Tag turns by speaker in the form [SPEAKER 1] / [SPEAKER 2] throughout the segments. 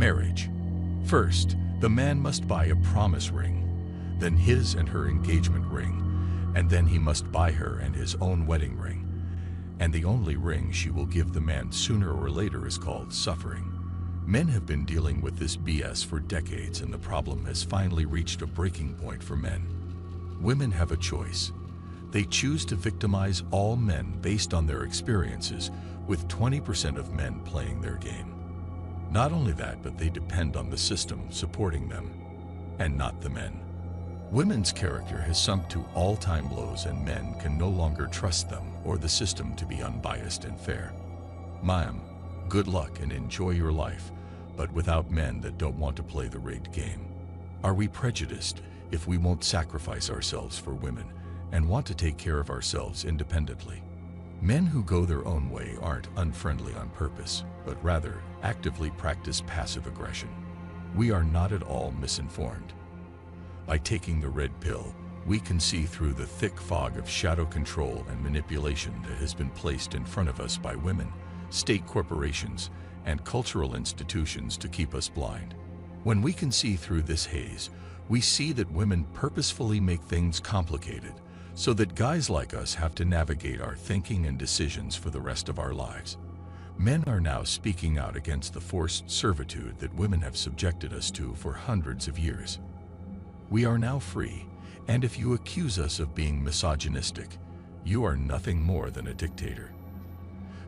[SPEAKER 1] Marriage. First, the man must buy a promise ring, then his and her engagement ring, and then he must buy her and his own wedding ring. And the only ring she will give the man sooner or later is called suffering. Men have been dealing with this BS for decades, and the problem has finally reached a breaking point for men. Women have a choice. They choose to victimize all men based on their experiences, with 20% of men playing their game. Not only that, but they depend on the system supporting them, and not the men. Women's character has sunk to all-time lows, and men can no longer trust them or the system to be unbiased and fair. Ma'am, good luck and enjoy your life, but without men that don't want to play the rigged game. Are we prejudiced if we won't sacrifice ourselves for women and want to take care of ourselves independently? Men who go their own way aren't unfriendly on purpose, but rather actively practice passive aggression. We are not at all misinformed. By taking the red pill, we can see through the thick fog of shadow control and manipulation that has been placed in front of us by women, state corporations, and cultural institutions to keep us blind. When we can see through this haze, we see that women purposefully make things complicated so that guys like us have to navigate our thinking and decisions for the rest of our lives. Men are now speaking out against the forced servitude that women have subjected us to for hundreds of years. We are now free, and if you accuse us of being misogynistic, you are nothing more than a dictator.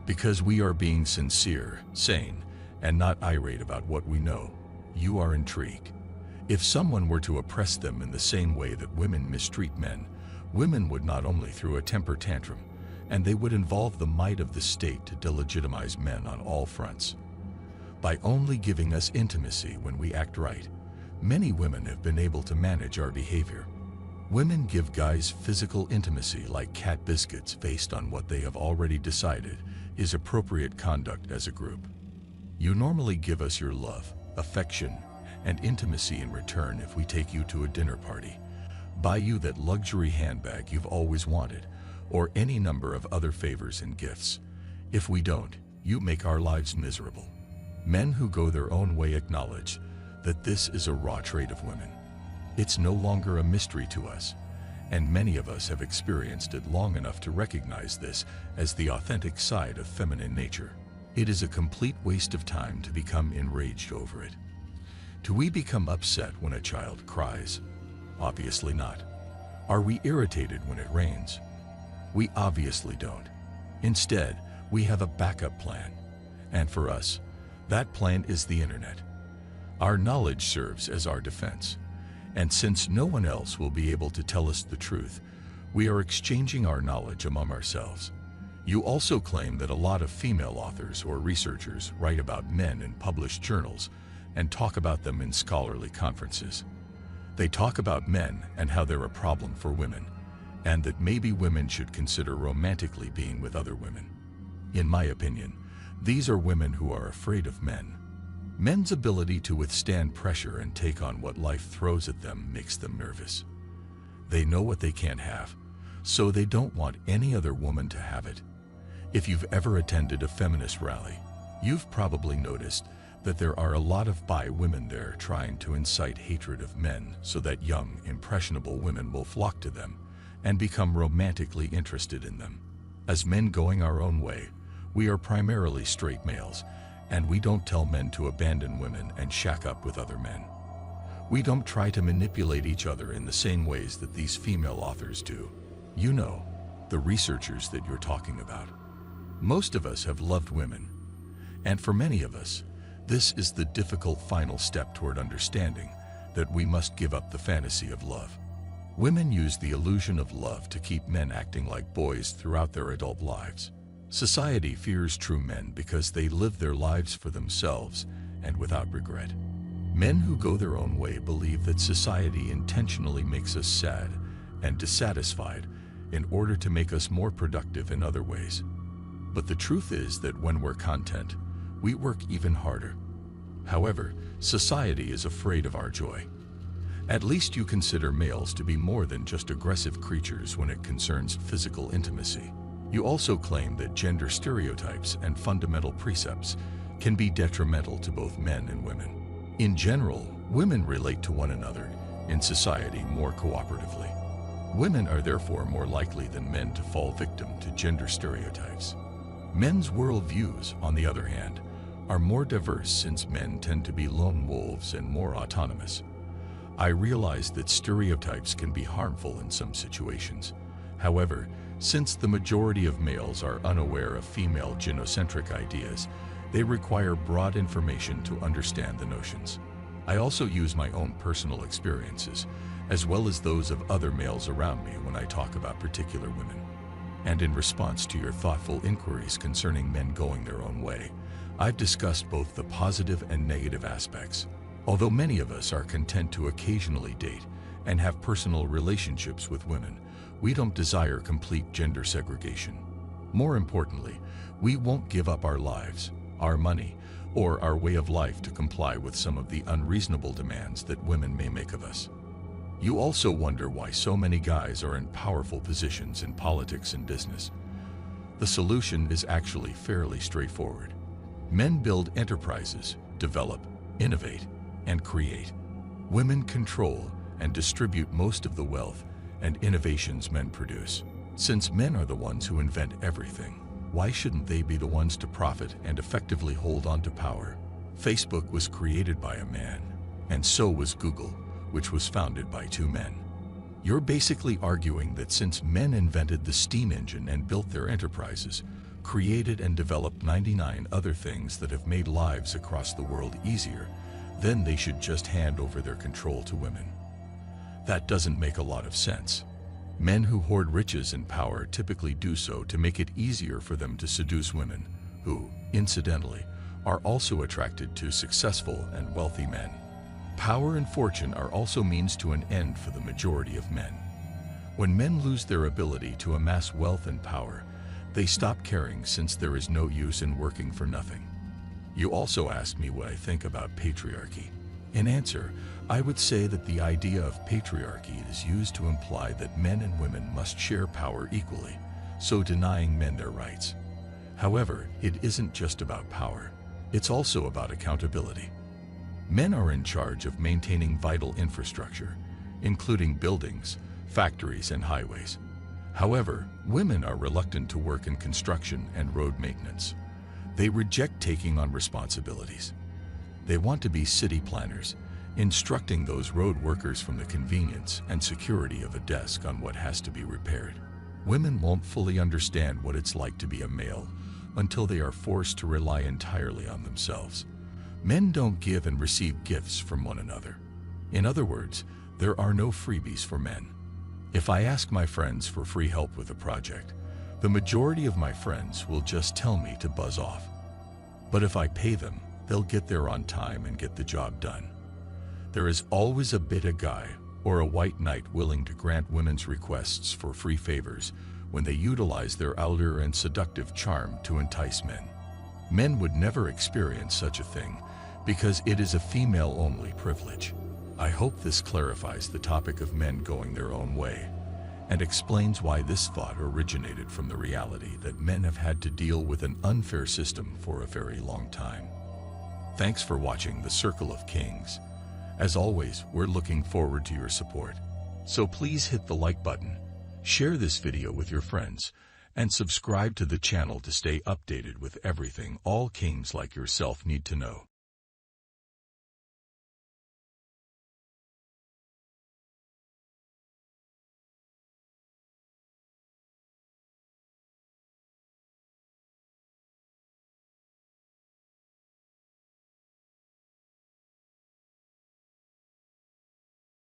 [SPEAKER 1] Because we are being sincere, sane, and not irate about what we know, you are intrigued. If someone were to oppress them in the same way that women mistreat men, women would not only throw a temper tantrum, and they would involve the might of the state to delegitimize men on all fronts. By only giving us intimacy when we act right, many women have been able to manage our behavior. Women give guys physical intimacy like cat biscuits based on what they have already decided is appropriate conduct as a group. You normally give us your love, affection, and intimacy in return if we take you to a dinner party, buy you that luxury handbag you've always wanted, or any number of other favors and gifts. If we don't, you make our lives miserable. Men who go their own way acknowledge that this is a raw trait of women. It's no longer a mystery to us, and many of us have experienced it long enough to recognize this as the authentic side of feminine nature. It is a complete waste of time to become enraged over it. Do we become upset when a child cries? Obviously not. Are we irritated when it rains? We obviously don't. Instead, we have a backup plan. And for us, that plan is the internet. Our knowledge serves as our defense. And since no one else will be able to tell us the truth, we are exchanging our knowledge among ourselves. You also claim that a lot of female authors or researchers write about men in published journals and talk about them in scholarly conferences. They talk about men and how they're a problem for women, and that maybe women should consider romantically being with other women. In my opinion, these are women who are afraid of men. Men's ability to withstand pressure and take on what life throws at them makes them nervous. They know what they can't have, so they don't want any other woman to have it. If you've ever attended a feminist rally, you've probably noticed that there are a lot of bi women there trying to incite hatred of men so that young, impressionable women will flock to them and become romantically interested in them. As men going our own way, we are primarily straight males, and we don't tell men to abandon women and shack up with other men. We don't try to manipulate each other in the same ways that these female authors do. You know, the researchers that you're talking about. Most of us have loved women, and for many of us, this is the difficult final step toward understanding that we must give up the fantasy of love. Women use the illusion of love to keep men acting like boys throughout their adult lives. Society fears true men because they live their lives for themselves and without regret. Men who go their own way believe that society intentionally makes us sad and dissatisfied in order to make us more productive in other ways. But the truth is that when we're content, we work even harder. However, society is afraid of our joy. At least you consider males to be more than just aggressive creatures when it concerns physical intimacy. You also claim that gender stereotypes and fundamental precepts can be detrimental to both men and women. In general, women relate to one another in society more cooperatively. Women are therefore more likely than men to fall victim to gender stereotypes. Men's worldviews, on the other hand, are more diverse since men tend to be lone wolves and more autonomous. I realize that stereotypes can be harmful in some situations. However, since the majority of males are unaware of female gynocentric ideas, they require broad information to understand the notions. I also use my own personal experiences, as well as those of other males around me when I talk about particular women. And in response to your thoughtful inquiries concerning men going their own way, I've discussed both the positive and negative aspects. Although many of us are content to occasionally date and have personal relationships with women, we don't desire complete gender segregation. More importantly, we won't give up our lives, our money, or our way of life to comply with some of the unreasonable demands that women may make of us. You also wonder why so many guys are in powerful positions in politics and business. The solution is actually fairly straightforward. Men build enterprises, develop, innovate, and create. Women control and distribute most of the wealth and innovations men produce. Since men are the ones who invent everything, why shouldn't they be the ones to profit and effectively hold on to power? Facebook was created by a man, and so was Google, which was founded by two men. You're basically arguing that since men invented the steam engine and built their enterprises, created and developed 99 other things that have made lives across the world easier, then they should just hand over their control to women. That doesn't make a lot of sense. Men who hoard riches and power typically do so to make it easier for them to seduce women, who, incidentally, are also attracted to successful and wealthy men. Power and fortune are also means to an end for the majority of men. When men lose their ability to amass wealth and power, they stop caring since there is no use in working for nothing. You also asked me what I think about patriarchy. In answer, I would say that the idea of patriarchy is used to imply that men and women must share power equally, so denying men their rights. However, it isn't just about power. It's also about accountability. Men are in charge of maintaining vital infrastructure, including buildings, factories, and highways. However, women are reluctant to work in construction and road maintenance. They reject taking on responsibilities. They want to be city planners, instructing those road workers from the convenience and security of a desk on what has to be repaired. Women won't fully understand what it's like to be a male until they are forced to rely entirely on themselves. Men don't give and receive gifts from one another. In other words, there are no freebies for men. If I ask my friends for free help with a project, the majority of my friends will just tell me to buzz off. But if I pay them, they'll get there on time and get the job done. There is always a beta guy or a white knight willing to grant women's requests for free favors when they utilize their allure and seductive charm to entice men. Men would never experience such a thing because it is a female-only privilege. I hope this clarifies the topic of men going their own way and explains why this thought originated from the reality that men have had to deal with an unfair system for a very long time. Thanks for watching The Circle of Kings. As always, we're looking forward to your support. So please hit the like button, share this video with your friends, and subscribe to the channel to stay updated with everything all kings like yourself need to know.